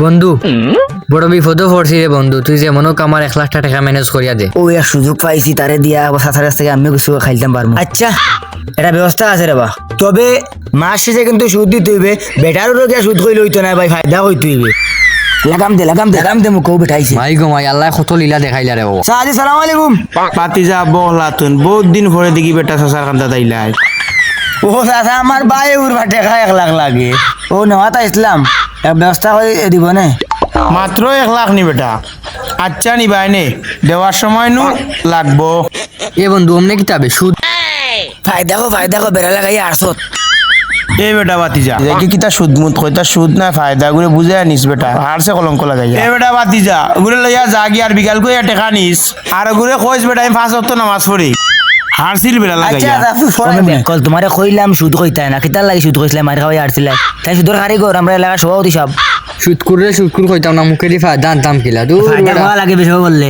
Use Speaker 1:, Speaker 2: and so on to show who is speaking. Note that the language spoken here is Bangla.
Speaker 1: বন্ধু বড় বিপদও পড়ছি রে বন্ধু, তুই যেমন হোক আমার 1,00,000 টাকা ম্যানেজ করিয়া দে।
Speaker 2: ও এক সুযোগ পাইছি তারে দিয়া সাঁতার কাছ থেকে আমিও কিছু খাইতাম পারবো। আচ্ছা এটা ব্যবস্থা আছে রে বা, তবে মাস শেষে কিন্তু সুদ দিতে হইবে। বেটারও গিয়া সুদ কইলে হইতো না ভাই, ফায়দা হইতে হইবে। লাগাম দে মুখও বেঠাইছে।
Speaker 1: ভাই গো ভাই, আল্লাহ কত লীলা দেখাইলা রে বাবা।
Speaker 2: সাদি সালাম আলাইকুম।
Speaker 3: পাতিজা বহলাতুন বহুত দিন পরে দেখি বেটা শশার কান্দা তাইলাই।
Speaker 2: ও চাচা আমার ভাই উড়বা টেকা 1,00,000 লাগে। ও নেওয়াতা ইসলাম এক ব্যবস্থা করে দিব না।
Speaker 3: মাত্র 1,00,000 নি বেটা। আচ্ছা নি বাইনে দেওয়ার সময় নু লাগবো।
Speaker 1: এ বন্ধু অমনে কিতাবে সুদ
Speaker 2: ফায়দা কো বেড়া লাগাই আরছত।
Speaker 3: এই বেটা বাতিজা দেখি কিতা সুদ মুত কইতা সুদ না ফায়দা গুলো বুঝে আনিস বেটা, হারছে কলঙ্ক লাগাইয়া। এই বেটা বাতিজা ওগুলো লইয়া জাগি আর বিকাল কইয়া টেকা নিস, আর ওগুলো কইস বেটা আমি 5 ওয়াক্ত নামাজ পড়ি। হারছিল বেটা লাগাইয়া।
Speaker 2: কল তোমারে কইলাম সুদ কইতা না, কিতার লাগি সুদ কইছিলাম মার খাওয়াই আরছিলা। তাই সুদর কারিগর আমরা এলাকার সভাপতি সব।
Speaker 1: সুদ করে কইতাম না, মুখে দি ফায়দা আনতাম কিলা দূর
Speaker 2: ফায়দা লাগে বেশি বললে।